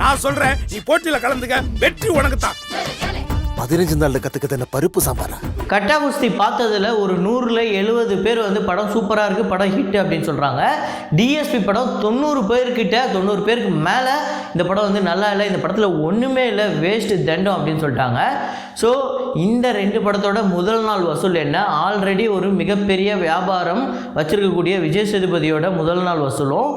நான் சொல்றேன், நீ போட்டியில கலந்துக்க, வெற்றி உனக்கு தான். 15 நாள்ல கத்துக்கிறது என்ன பருப்பு சாம்பாரா? கட்டா குஸ்தி பார்த்ததில் ஒரு 100ல் 70 பேர் வந்து படம் சூப்பராக இருக்குது, படம் ஹிட் அப்படின்னு சொல்கிறாங்க. டிஎஸ்பி படம் 90 பேர்கிட்ட 90 பேருக்கு மேலே இந்த படம் வந்து நல்லா இல்லை, இந்த படத்தில் ஒன்றுமே இல்லை, வேஸ்ட்டு தண்டம் அப்படின்னு சொல்லிட்டாங்க. ஸோ இந்த 2 படத்தோட முதல் நாள் வசூல் என்ன, ஆல்ரெடி ஒரு மிகப்பெரிய வியாபாரம் வச்சுருக்கக்கூடிய விஜய் சேதுபதியோட முதல் நாள் வசூலும்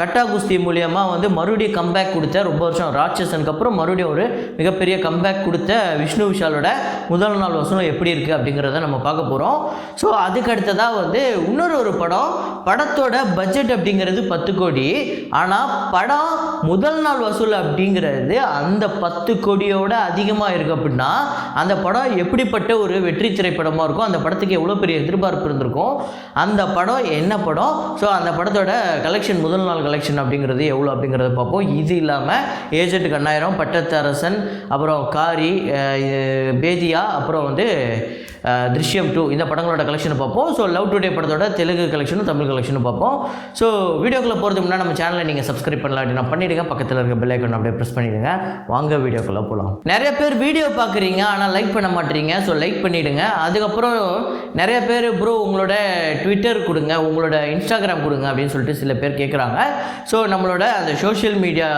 கட்டா குஸ்தி மூலியமாக வந்து மறுபடியும் கம்பேக் கொடுத்த, ரொம்ப வருஷம் ராட்சசனுக்கு அப்புறம் மறுபடியும் ஒரு மிகப்பெரிய கம்பேக் கொடுத்த விஷ்ணு விஷாலோட முதல் நாள் வசூலம் எப்படி இருக்குது அப்படிங்கிறத நம்ம பார்க்க போகிறோம். ஸோ அதுக்கு அடுத்ததாக வந்து இன்னொரு படம், படத்தோட பட்ஜெட் அப்படிங்கிறது 10 கோடி, ஆனால் படம் முதல் நாள் வசூல் அப்படிங்கிறது அந்த 10 கோடியோட அதிகமாக இருக்குது. அப்படின்னா அந்த படம் எப்படிப்பட்ட ஒரு வெற்றி திரைப்படமாக இருக்கும், அந்த படத்துக்கு எவ்வளோ பெரிய எதிர்பார்ப்பு இருந்திருக்கும், அந்த படம் என்ன படம், ஸோ அந்த படத்தோட கலெக்ஷன் முதல் நாள் கலெக்ஷன் அப்படிங்கிறது எவ்வளோ அப்படிங்கிறத பார்ப்போம். இது இல்லாமல் ஏஜென்ட் கண்ணாயிரம், பட்டத்தரசன், அப்புறம் காரி, பேதியா, அப்புறம் வந்து திருஷ்யம் 2 இந்த படங்களோட கலெக்ஷனை பார்ப்போம். ஸோ லவ் டுடே படத்தோட தெலுங்கு கலெக்ஷனும் தமிழ் கலெக்ஷனும் பார்ப்போம். ஸோ வீடியோக்குள்ளே போகிறதுக்கு முன்னாடி நம்ம சேனலை நீங்கள் சப்ஸ்கிரைப் பண்ணலாம் அப்படின்னா பண்ணிவிடுங்க, பக்கத்தில் இருக்க பெல் ஐக்கான் அப்படியே ப்ரெஸ் பண்ணிவிடுங்க. வாங்க வீடியோக்குள்ளே போகலாம். நிறைய பேர் வீடியோ பார்க்குறீங்க ஆனால் லைக் பண்ண மாட்டீங்க, ஸோ லைக் பண்ணிவிடுங்க. அதுக்கப்புறம் நிறைய பேர் ப்ரோ உங்களோட ட்விட்டர் கொடுங்க, உங்களோட இன்ஸ்டாகிராம் கொடுங்க அப்படின்னு சொல்லிட்டு சில பேர் கேட்குறாங்க. ஸோ நம்மளோட அந்த சோஷியல் மீடியா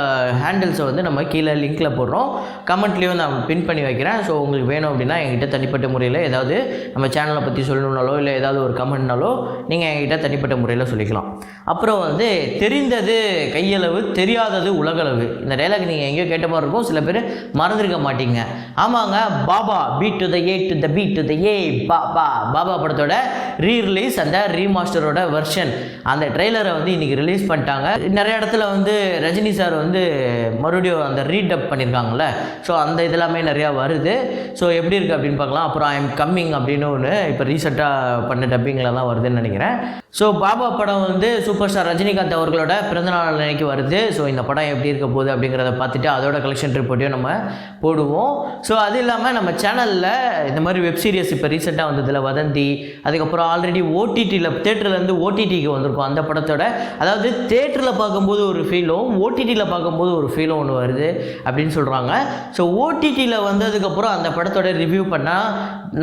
ஹேண்டில்ஸை வந்து நம்ம கீழே லிங்க்கில் போடுறோம், கமெண்ட்லேயும் நான் பின் பண்ணி வைக்கிறேன். ஸோ உங்களுக்கு வேணும் அப்படின்னா என்கிட்ட தனிப்பட்ட முறையில் ஏதாவது நம்ம சேனலை பற்றி சொல்லணுன்னாலோ இல்லை ஏதாவது ஒரு கமெண்ட்னாலோ நீங்கள் என்கிட்ட தனிப்பட்ட முறையில் சொல்லிக்கலாம். அப்புறம் வந்து தெரிந்தது கையளவு, தெரியாதது உலகளவு, இந்த டைலாக் நீங்கள் எங்கேயோ கேட்ட மாதிரி இருக்கும், சில பேர் மறந்துருக்க மாட்டீங்க. ஆமாங்க, Baba beat to the A to the beat to the A Baba படத்தோட ரீரிலீஸ், அந்த ரீமாஸ்டரோட வெர்ஷன், அந்த ட்ரெய்லரை வந்து இன்றைக்கி ரிலீஸ் பண்ணிட்டாங்க. நிறைய இடத்துல வந்து ரஜினி சார் வந்து மறுபடியும் அந்த ரீடப் பண்ணியிருக்காங்கல்ல, ஸோ அந்த இதெல்லாமே நிறையா வருது. ஸோ எப்படி இருக்குது அப்படின்னு பார்க்கலாம். அப்புறம் ஐ எம் கம்மிங் அப்படின்னு ஒன்று இப்போ ரீசெண்டாக பண்ண டப்பிங்கில் தான் வருதுன்னு நினைக்கிறேன். ஸோ பாபா படம் வந்து சூப்பர் ஸ்டார் ரஜினிகாந்த் அவர்களோட பிறந்தநாள் அன்னைக்கு வருது. ஸோ இந்த படம் எப்படி இருக்க போகுது அப்படிங்கிறத பார்த்துட்டு அதோட கலெக்ஷன் ரிப்போர்ட்டையும் நம்ம போடுவோம். ஸோ அது இல்லாமல் நம்ம சேனலில் இந்த மாதிரி வெப் சீரிஸ் இப்போ ரீசெண்டாக வந்ததில் வதந்தி, அதுக்கப்புறம் ஆல்ரெடி ஓடிடியில் தேட்டர்லேருந்து ஓடிடிக்கு வந்திருக்கும் அந்த படத்தோட, அதாவது தேட்டரில் பார்க்கும்போது ஒரு ஃபீலும் ஓடிடியில் பார்க்கும்போது ஒரு ஃபீலும் ஒன்று வருது அப்படின்னு சொல்கிறாங்க. ஸோ ஓடிடியில் வந்ததுக்கப்புறம் அந்த படத்தோட ரிவ்யூ பண்ணால்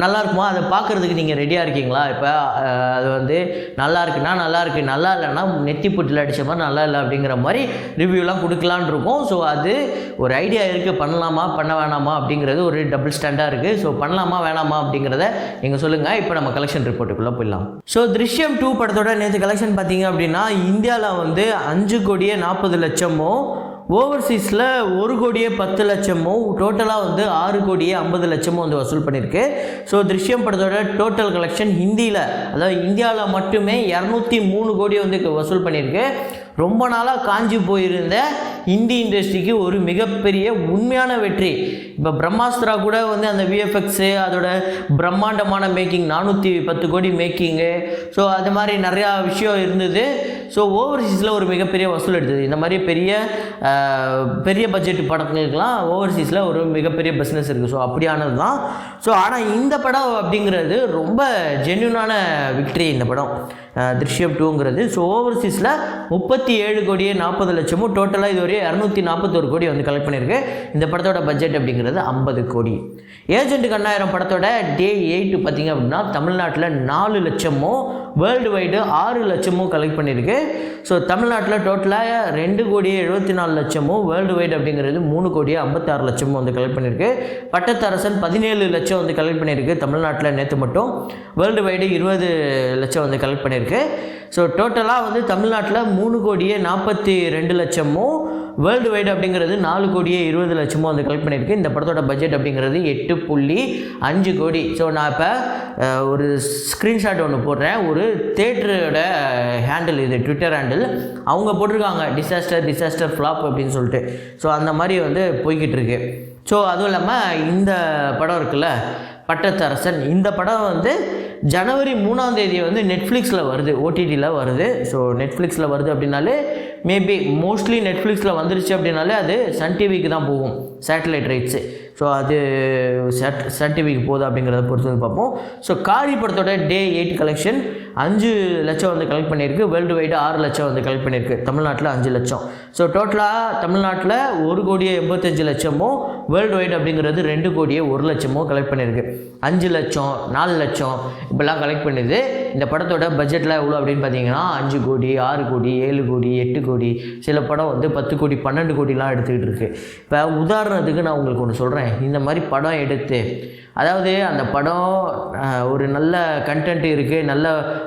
நல்லா இருக்குமா, அதை பார்க்குறதுக்கு நீங்கள் ரெடியாக இருக்கீங்களா? இப்போ அது வந்து நல்லா இருக்குன்னா நல்லா இருக்குது, நல்லா இல்லைன்னா நெத்தி புட்டில் அடித்த மாதிரி நல்லா இல்லை அப்படிங்கிற மாதிரி ரிவ்யூலாம் கொடுக்கலான் இருக்கும். ஸோ அது ஒரு ஐடியா இருக்குது, பண்ணலாமா பண்ண வேணாமா அப்படிங்கிறது ஒரு டபுள் ஸ்டாண்டாக இருக்குது. ஸோ பண்ணலாமா வேணாமா அப்படிங்கிறத நீங்கள் சொல்லுங்கள். இப்போ நம்ம கலெக்ஷன் ரிப்போர்ட்டுக்குள்ளே போயிடலாம். ஸோ திருஷ்யம் 2 படத்தோட நேற்று கலெக்ஷன் பார்த்தீங்க அப்படின்னா இந்தியாவில் வந்து 5,40,00,000, ஓவர்சீஸில் 1,10,00,000, டோட்டலாக வந்து 6,50,00,000 வந்து வசூல் பண்ணியிருக்கு. ஸோ திருஷ்யம் படத்தோட டோட்டல் கலெக்ஷன் ஹிந்தியில், அதாவது இந்தியாவில் மட்டுமே 203 கோடி வந்து வசூல் பண்ணியிருக்கு. ரொம்ப நாளாக காஞ்சி போயிருந்த ஹிந்தி இண்டஸ்ட்ரிக்கு ஒரு மிகப்பெரிய உண்மையான வெற்றி. இப்போ பிரம்மாஸ்திரா கூட வந்து அந்த விஎஃப்எக்ஸு, அதோட பிரம்மாண்டமான மேக்கிங், 410 கோடி மேக்கிங்கு, ஸோ அது மாதிரி நிறையா விஷயம் இருந்தது. ஸோ ஓவர்சீஸில் ஒரு மிகப்பெரிய வசூல் எடுத்தது. இந்த மாதிரி பெரிய பட்ஜெட் படங்களுக்கெலாம் ஓவர்சீஸில் ஒரு மிகப்பெரிய பிஸ்னஸ் இருக்குது. ஸோ அப்படியானது தான். ஸோ ஆனால் இந்த படம் அப்படிங்கிறது ரொம்ப ஜென்யூனான விக்ட்ரி இந்த படம் திருஷ்யம் 2ங்கிறது. ஸோ ஓவர்சீஸில் 37,40,00,000, டோட்டலாக இதுவரை 241 கோடி வந்து கலெக்ட் பண்ணியிருக்கு. இந்த படத்தோட பட்ஜெட் அப்படிங்கிறது 50 கோடி. ஏஜென்ட் கண்ணாயிரம் படத்தோட டே 8 பார்த்திங்க அப்படின்னா தமிழ்நாட்டில் 4 லட்சமும், வேர்ல்டு வைடு 6 லட்சமும் கலெக்ட் பண்ணியிருக்கு. ஸோ தமிழ்நாட்டில் டோட்டலாக 2,74,00,000, வேர்ல்டு வைடு அப்படிங்கிறது 3,56,00,000 வந்து கலெக்ட் பண்ணியிருக்கு. பட்டத்தரசன் 17 லட்சம் வந்து கலெக்ட் பண்ணியிருக்கு தமிழ்நாட்டில் நேற்று மட்டும், வேர்ல்டு வைடு 20 லட்சம் வந்து கலெக்ட் பண்ணியிருக்கு. ஸோ டோட்டலாக வந்து தமிழ்நாட்டில் 3,42,00,000, வேர்ல்டு வைடு அப்படிங்கிறது 4,20,00,000 வந்து கலெக்ட் பண்ணியிருக்கு. இந்த படத்தோட பட்ஜெட் அப்படிங்கிறது 8.5 கோடி. ஸோ நான் இப்போ ஒரு ஸ்க்ரீன்ஷாட் ஒன்று போடுறேன். ஒரு தேட்டரோட ஹேண்டில், இது ட்விட்டர் ஹேண்டில், அவங்க போட்டிருக்காங்க டிசாஸ்டர் ஃப்ளாப் அப்படின்னு சொல்லிட்டு. ஸோ அந்த மாதிரி வந்து போய்கிட்டு இருக்கு. ஸோ அதுவும் இல்லாமல் இந்த படம் இருக்குல்ல பட்டத்தரசன், இந்த படம் வந்து ஜனவரி 3ஆம் தேதி வந்து நெட்ஃப்ளிக்ஸில் வருது, ஓடிடியில் வருது. ஸோ நெட்ஃப்ளிக்ஸில் வருது அப்படின்னாலே மேபி மோஸ்ட்லி நெட்ஃப்ளிக்ஸில் வந்துருச்சு அப்படின்னாலே அது சன் டிவிக்கு தான் போகும், சேட்டலைட் ரைட்ஸு. ஸோ அது சன் டிவிக்கு போகுது அப்படிங்கிறத பொறுத்து வந்து பார்ப்போம். ஸோ காரி படத்தோட டே 8 கலெக்ஷன் 5 லட்சம் வந்து கலெக்ட் பண்ணியிருக்கு. வேர்ல்டு வைடு 6 லட்சம் வந்து கலெக்ட் பண்ணியிருக்கு. தமிழ்நாட்டில் 5 லட்சம். ஸோ டோட்டலாக தமிழ்நாட்டில் 1,85,00,000 வேர்ல்டு வைடு அப்படிங்கிறது 2,01,00,000 கலெக்ட் பண்ணியிருக்கு. 5 லட்சம் 4 லட்சம் இப்படிலாம் கலெக்ட் பண்ணுது. இந்த படத்தோட பட்ஜெட்டில் எவ்வளோ அப்படின்னு பார்த்தீங்கன்னா 5 கோடி 6 கோடி 7 கோடி 8 கோடி, சில படம் வந்து 10 கோடி 12 கோடிலாம் எடுத்துக்கிட்டு இருக்கு. இப்போ உதாரணத்துக்கு நான் உங்களுக்கு ஒன்று சொல்கிறேன். இந்த மாதிரி படம் எடுத்து, அதாவது அந்த படம் ஒரு நல்ல கண்டென்ட் இருக்குது, நல்ல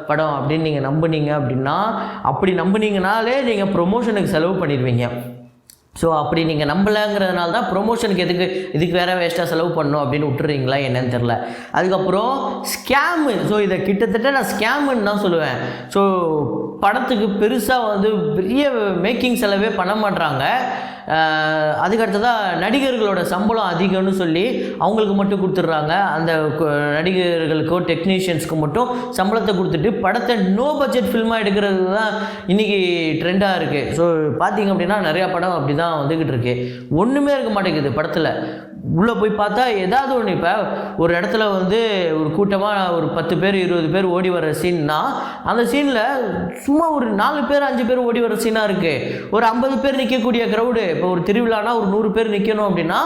படம் அப்படின்னு நீங்கள் நம்புனீங்க அப்படின்னா, அப்படி நம்புனீங்கனாலே நீங்கள் ப்ரொமோஷனுக்கு செலவு பண்ணிடுவீங்க. ஸோ அப்படி நீங்கள் நம்பலைங்கிறதுனால தான் ப்ரொமோஷனுக்கு இதுக்கு வேறு வேஸ்ட்டாக செலவு பண்ணணும் அப்படின்னு விட்டுறீங்களா என்னன்னு தெரில. அதுக்கப்புறம் ஸ்கேமு. ஸோ இதை கிட்டத்தட்ட நான் ஸ்கேமுன்னு தான் சொல்லுவேன். ஸோ படத்துக்கு பெருசாக வந்து பெரிய மேக்கிங் செலவே பண்ண மாட்டாங்க. அதுக்கடுத்ததாக நடிகர்களோட சம்பளம் அதிகம்னு சொல்லி அவங்களுக்கு மட்டும் கொடுத்துட்றாங்க. அந்த நடிகர்களுக்கோ டெக்னீஷியன்ஸ்க்கு மட்டும் சம்பளத்தை கொடுத்துட்டு படத்தை நோ பட்ஜெட் ஃபில்மாக எடுக்கிறது தான் இன்றைக்கி ட்ரெண்டாக இருக்குது. ஸோ பார்த்திங்க அப்படின்னா நிறையா படம் அப்படி தான் வந்துக்கிட்டு இருக்கு. ஒன்றுமே இருக்க மாட்டேங்குது படத்தில். உள்ளே போய் பார்த்தா ஏதாவது ஒன்று, இப்போ ஒரு இடத்துல வந்து ஒரு கூட்டமாக ஒரு 10 பேர் 20 பேர் ஓடி வர சீன்னா, அந்த சீனில் சும்மா ஒரு 4 பேர் 5 பேர் ஓடி வர சீனாக இருக்குது. ஒரு 50 பேர் நிற்கக்கூடிய க்ரௌடு. இப்போ ஒரு திருவிழானா ஒரு 100 பேர் நிற்கணும் அப்படின்னா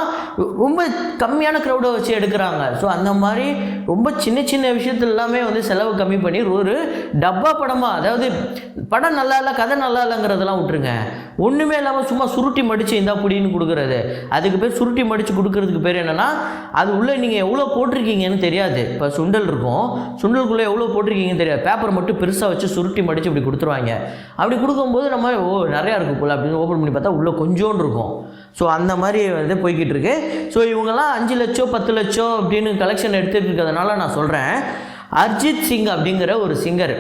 ரொம்ப கம்மியான க்ரௌடை வச்சு எடுக்கிறாங்க. ஸோ அந்த மாதிரி ரொம்ப சின்ன சின்ன விஷயத்துல எல்லாமே வந்து செலவு கம்மி பண்ணி ஒரு டப்பா படமாக, அதாவது படம் நல்லா இல்லை கதை நல்லா இல்லைங்கிறதெல்லாம் விட்டுருங்க, ஒன்றுமே இல்லாமல் சும்மா சுருட்டி மடித்து இந்தா புடின்னு கொடுக்குறது. அதுக்கு பேர் சுருட்டி மடித்து கொடுக்குறதுக்கு பேர் என்னென்னா, அது உள்ளே நீங்கள் எவ்வளோ போட்டிருக்கீங்கன்னு தெரியாது. இப்போ சுண்டல் இருக்கும், சுண்டலுக்குள்ளே எவ்வளோ போட்டிருக்கீங்கன்னு தெரியாது. பேப்பரை மட்டும் பெருசாக வச்சு சுருட்டி மடித்து இப்படி கொடுத்துருவாங்க. அப்படி கொடுக்கும்போது நம்ம நிறையா இருக்கும் போல் அப்படின்னு ஓப்பன் பண்ணி பார்த்தா உள்ளே கொஞ்சோண்டு இருக்கும். ஸோ அந்த மாதிரி வந்து போய்கிட்டு இருக்கு. ஸோ இவங்கெல்லாம் 5 லட்சம் 10 லட்சம் அப்படின்னு கலெக்ஷன் எடுத்துகிட்டு இருக்கிறதுனால நான் சொல்கிறேன், அர்ஜித் சிங் அப்படிங்கிற ஒரு சிங்கர்,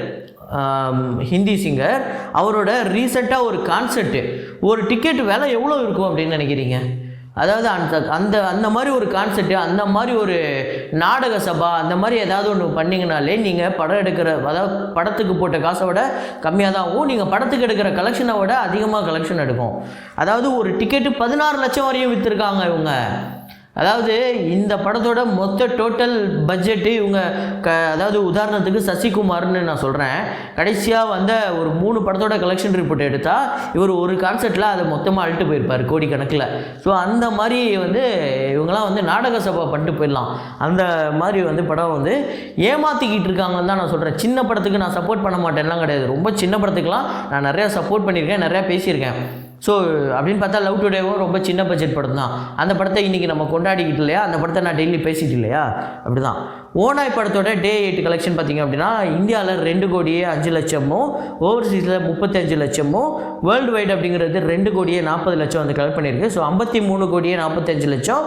ஹிந்தி சிங்கர், அவரோட ரீசெண்டாக ஒரு கான்சர்ட்டு, ஒரு டிக்கெட் விலை எவ்வளோ இருக்கும் அப்படின்னு நினைக்கிறீங்க? அதாவது அந்த மாதிரி ஒரு கான்செப்ட், அந்த மாதிரி ஒரு நாடக சபா, அந்த மாதிரி ஏதாவது ஒன்று பண்ணிங்கனாலே நீங்கள் படம் எடுக்கிற, அதாவது படத்துக்கு போட்ட காசை விட கம்மியாக தான் ஆகும். நீங்கள் படத்துக்கு எடுக்கிற கலெக்ஷனை விட அதிகமாக கலெக்ஷன் எடுக்கும். அதாவது ஒரு டிக்கெட்டு 16 லட்சம் வரையும் விற்றுருக்காங்க இவங்க. அதாவது இந்த படத்தோட மொத்த டோட்டல் பட்ஜெட்டு இவங்க அதாவது உதாரணத்துக்கு சசிகுமார்னு நான் சொல்கிறேன், கடைசியாக வந்த ஒரு 3 படத்தோட கலெக்ஷன் ரிப்போர்ட் எடுத்தால் இவர் ஒரு கான்செப்டில் அதை மொத்தமாக அழுட்டு போயிருப்பார் கோடிக்கணக்கில். ஸோ அந்த மாதிரி வந்து இவங்கெல்லாம் வந்து நாடக சபா பண்ணிட்டு போயிடலாம். அந்த மாதிரி வந்து படம் வந்து ஏமாற்றிக்கிட்டு இருக்காங்கன்னு தான் நான் சொல்கிறேன். சின்ன படத்துக்கு நான் சப்போர்ட் பண்ண மாட்டேன்லாம் கிடையாது. ரொம்ப சின்ன படத்துக்கெலாம் நான் நிறையா சப்போர்ட் பண்ணியிருக்கேன், நிறையா பேசியிருக்கேன். ஸோ அப்படின்னு பார்த்தா லவ் டுடேவும் ரொம்ப சின்ன பட்ஜெட் படம் தான். அந்த படத்தை இன்றைக்கி நம்ம கொண்டாடிக்கிட்டு இல்லையா, அந்த படத்தை நான் டெய்லி பேசிட்டு இல்லையா, அப்படி தான். ஓனாய் படத்தோட டே 8 கலெக்ஷன் பார்த்திங்க அப்படின்னா இந்தியாவில் 2,05,00,000, ஓவர்சீஸில் 35,00,000, வேர்ல்டு வைடு அப்படிங்கிறது 2,40,00,000 வந்து கலெக்ட் பண்ணியிருக்கு. ஸோ 53,45,00,000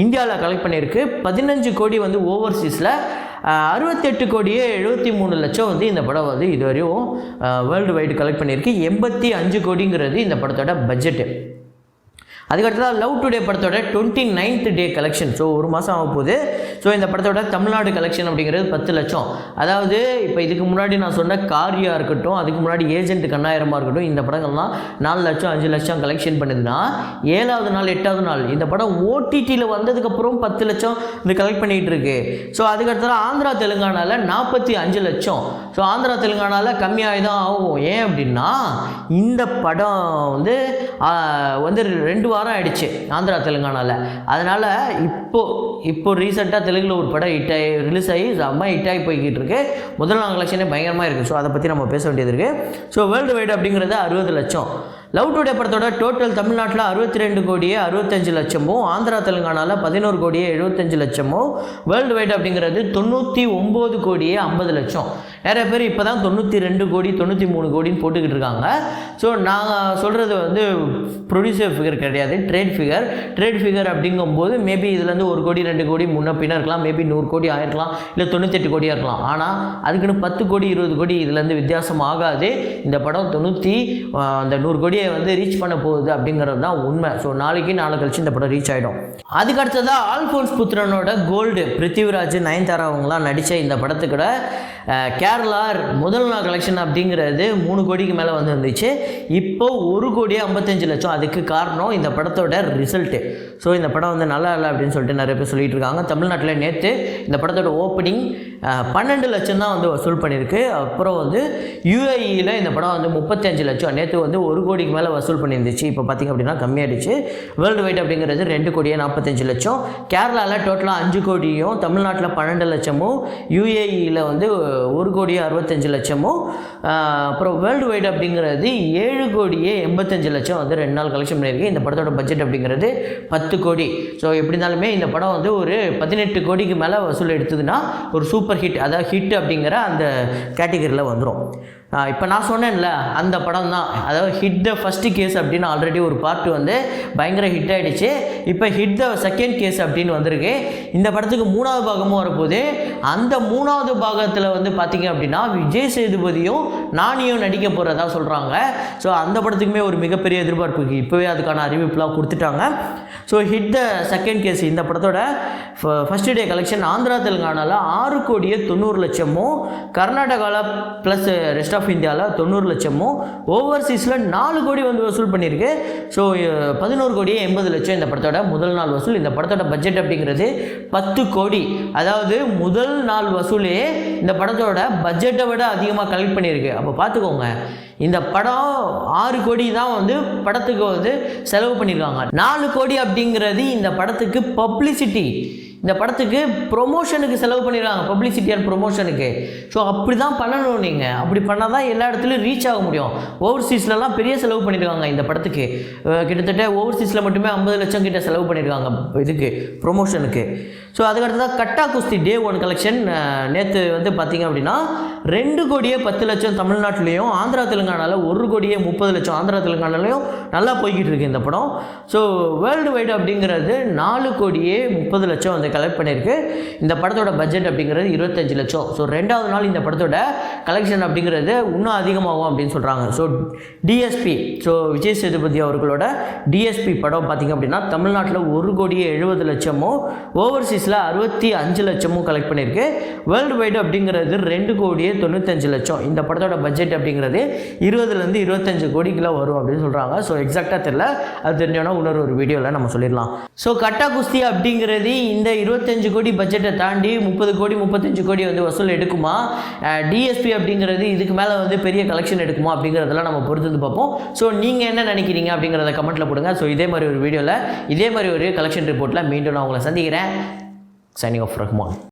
இந்தியாவில் கலெக்ட் பண்ணியிருக்கு. 15 கோடி வந்து ஓவர்சீஸில், 68,73,00,000 வந்து இந்த படம் வந்து இதுவரையும் வேர்ல்டு வைடு கலெக்ட் பண்ணியிருக்கு. 85 கோடிங்கிறது இந்த படத்தோட பட்ஜெட்டு. அதுக்கடுத்ததாக லவ் டுடே படத்தோட 29th டே கலெக்ஷன். ஸோ ஒரு மாதம் ஆக போகுது. ஸோ இந்த படத்தோட தமிழ்நாடு கலெக்ஷன் அப்படிங்கிறது 10 லட்சம். அதாவது இப்போ இதுக்கு முன்னாடி நான் சொன்ன காரியா இருக்கட்டும், அதுக்கு முன்னாடி ஏஜென்ட் கண்ணாயிரமாக இருக்கட்டும், இந்த படங்கள்லாம் 4 லட்சம் 5 லட்சம் கலெக்ஷன் பண்ணுதுன்னா 7வது நாள் 8வது நாள் இந்த படம் ஓடிடியில் வந்ததுக்கப்புறம் 10 லட்சம் இந்த கலெக்ட் பண்ணிகிட்டு இருக்கு. ஸோ அதுக்கடுத்ததாக ஆந்திரா தெலுங்கானாவில் 45 லட்சம். ஸோ ஆந்திரா தெலுங்கானாவில் கம்மியாகி தான் ஆகும். ஏன் அப்படின்னா இந்த படம் வந்து 2 வாரம் ஆயிடுச்சு ஆந்திரா தெலுங்கானாவில். அதனால் இப்போ ரீசெண்டாக தெலுங்கில் ஒரு படம் ரிலீஸ் ஆகி செம்ம ஹிட்டாகி போய்கிட்டு இருக்கு. முதல் நாள் கலெக்ஷனே பயங்கரமாக இருக்குது. ஸோ அதை பற்றி நம்ம பேச வேண்டியது இருக்குது. ஸோ வேர்ல்டு வைடு அப்படிங்கிறது 60 லட்சம். லவ் டுடே படத்தோட டோட்டல் தமிழ்நாட்டில் 62,65,00,000, ஆந்திரா தெலுங்கானாவில் 11,75,00,000, வேர்ல்டு வைடு அப்படிங்கிறது 99,50,00,000. நிறைய பேர் இப்போ தான் 92 கோடி 93 கோடின்னு போட்டுக்கிட்டு இருக்காங்க. ஸோ நாங்கள் சொல்கிறது வந்து ப்ரொடியூசர் ஃபிகர் கிடையாது, ட்ரேட் ஃபிகர் அப்படிங்கும்போது மேபி இதுலேருந்து 1 கோடி 2 கோடி முன்ன பின்ன இருக்கலாம், மேபி 100 கோடி ஆயிருக்கலாம், இல்லை 98 கோடியாக இருக்கலாம். ஆனால் அதுக்குன்னு 10 கோடி 20 கோடி இதுலேருந்து வித்தியாசம் ஆகாது. இந்த படம் அந்த 100 கோடியை வந்து ரீச் பண்ண போகுது அப்படிங்கிறது தான் உண்மை. ஸோ நாளை கழிச்சு இந்த படம் ரீச் ஆகிடும். அதுக்கடுத்ததாக ஆல்ஃபோன்ஸ் புத்திரனோட கோல்டு, பிருத்திவிராஜ் நயன்தாரா அவங்களாம் நடித்த இந்த படத்துக்கூட கேரளா முதல் நாள் கலெக்ஷன் அப்படிங்கிறது 3 கோடிக்கு மேலே வந்து இருந்துச்சு. இப்போ 1,55,00,000. அதுக்கு காரணம் இந்த படத்தோட ரிசல்ட்டு. ஸோ இந்த படம் வந்து நல்லா இல்லை அப்படின்னு சொல்லிட்டு நிறைய பேர் சொல்லிட்டு இருக்காங்க. தமிழ்நாட்டில் நேற்று இந்த படத்தோட ஓப்பனிங் 12 லட்சம் தான் வந்து வசூல் பண்ணியிருக்கு. அப்புறம் வந்து யூஏஇயில் இந்த படம் வந்து 35 லட்சம், நேற்று வந்து 1 கோடிக்கு மேலே வசூல் பண்ணியிருந்துச்சு. இப்போ பார்த்திங்க அப்படின்னா கம்மியாகிடுச்சு. வேர்ல்டு வைட் அப்படிங்கிறது 2,45,00,000. கேரளாவில் டோட்டலாக 5 கோடியும், தமிழ்நாட்டில் 12 லட்சமும், யூஏஇயில் வந்து 1,65,00,000. அப்புறம் வேர்ல்டு வைட் அப்படிங்கிறது 7,85,00,000 வந்து 2 நாள் கலெக்ஷன் பண்ணியிருக்கு. இந்த படத்தோட பட்ஜெட் அப்படிங்கிறது 10 கோடி. ஸோ எப்படி இருந்தாலுமே இந்த படம் வந்து ஒரு 18 கோடிக்கு மேலே வசூல் எடுத்ததுன்னா ஒரு சூப்பர் ஹிட், அதாவது ஹிட் அப்படிங்கிற அந்த கேட்டகரியில் வந்துடும். இப்போ நான் சொன்னேன்ல அந்த படம் தான், அதாவது ஹிட் த ஃபஸ்ட்டு கேஸ் அப்படின்னு ஆல்ரெடி ஒரு பார்ட் வந்து பயங்கர ஹிட் ஆகிடுச்சு. இப்போ ஹிட் த செகண்ட் கேஸ் அப்படின்னு வந்திருக்கு. இந்த படத்துக்கு 3வது பாகமும் வரப்போகுது. அந்த 3வது பாகத்தில் வந்து பார்த்திங்க அப்படின்னா விஜய் சேதுபதியும் நானியும் நடிக்க போகிறதா சொல்கிறாங்க. ஸோ அந்த படத்துக்குமே ஒரு மிகப்பெரிய எதிர்பார்ப்பு இருக்குது. இப்போவே அதுக்கான அறிவிப்புலாம் கொடுத்துட்டாங்க. So hit the second case இந்த படத்தோட ஃபஸ்ட்டு டே கலெக்ஷன் ஆந்திரா தெலுங்கானாவில் 6,90,00,000, கர்நாடகாவில் ப்ளஸ் ரெஸ்ட் ஆஃப் இந்தியாவில் 90 லட்சமும், ஓவர்சீஸில் 4 கோடி வந்து வசூல் பண்ணியிருக்கு. ஸோ 11,80,00,000 இந்த படத்தோட முதல் நாள் வசூல். இந்த படத்தோட பட்ஜெட் அப்படிங்கிறது 10 கோடி. அதாவது முதல் நாள் வசூலே இந்த படத்தோட பட்ஜெட்டை விட அதிகமாக கலெக்ட் பண்ணியிருக்கு. அப்போ பார்த்துக்கோங்க, இந்த படம் 6 கோடி தான் வந்து படத்துக்கு வந்து செலவு பண்ணியிருக்காங்க. 4 கோடி அப்படிங்கிறது இந்த படத்துக்கு பப்ளிசிட்டி, இந்த படத்துக்கு ப்ரொமோஷனுக்கு செலவு பண்ணிடுறாங்க, பப்ளிசிட்டி அண்ட் ப்ரொமோஷனுக்கு. ஸோ அப்படி தான் பண்ணணும். நீங்கள் அப்படி பண்ணால் தான் எல்லா இடத்துலையும் ரீச் ஆக முடியும். ஓவர்சீஸ்லலாம் பெரிய செலவு பண்ணியிருக்காங்க இந்த படத்துக்கு. கிட்டத்தட்ட ஓவர்சீஸில் மட்டுமே 50 லட்சம் கிட்ட செலவு பண்ணியிருக்காங்க இதுக்கு ப்ரொமோஷனுக்கு. ஸோ அதுக்கடுத்து தான் கட்டா குஸ்தி டே 1 கலெக்ஷன் நேற்று வந்து பார்த்திங்க அப்படின்னா 2,10,00,000 தமிழ்நாட்டிலையும், ஆந்திரா தெலுங்கானாவில் 1,30,00,000 ஆந்திரா தெலுங்கானாலையும் நல்லா போய்கிட்டு இருக்குது இந்த படம். ஸோ வேர்ல்டு வைடு அப்படிங்கிறது 4,30,00,000 வந்து கலெக்ட் பண்ணியிருக்கு. இந்த படத்தோட பட்ஜெட் அப்படிங்கிறது 25 லட்சம். ஸோ 2வது நாள் இந்த படத்தோட கலெக்ஷன் அப்படிங்கிறது இன்னும் அதிகமாகும் அப்படின்னு சொல்கிறாங்க. So DSP, so Vijay Sethupathi அவர்களோட டிஎஸ்பி படம் பார்த்திங்க அப்படின்னா தமிழ்நாட்டில் 1,70,00,000, ஓவர்சீஸில் 65 லட்சமும் கலெக்ட் பண்ணியிருக்கு. வேர்ல்டு வைடு அப்படிங்கிறது 2,95,00,000. இந்த படத்தோட பட்ஜெட் அப்படிங்கிறது 20 to 25 கோடிக்குள்ள வரும் அப்படின்னு சொல்கிறாங்க. ஸோ எக்ஸாக்டாக தெரியல, அது தெரிஞ்சோன்னா இன்னொரு ஒரு வீடியோவில் நம்ம சொல்லிடலாம். ஸோ கட்டா குஸ்தி அப்படிங்கிறது இந்த 25 கோடி பட்ஜெட்டை தாண்டி 30 கோடி 35 கோடி வந்து வசூல் எடுக்குமா, டிஎஸ்பி அப்படிங்கிறது இதுக்கு மேலே வந்து பெரிய கலெக்ஷன் எடுக்குமா அப்படிங்கிறதெல்லாம் நம்ம பொறுத்து பார்ப்போம். ஸோ நீங்கள் என்ன நினைக்கிறீங்க அப்படிங்கிறத கமெண்ட்டில் போடுங்க. ஸோ இதே மாதிரி ஒரு வீடியோவில் இதே மாதிரி ஒரு கலெக்ஷன் ரிப்போர்ட்டில் மீண்டும் நான் உங்களை சந்திக்கிறேன். Signing off Rahman.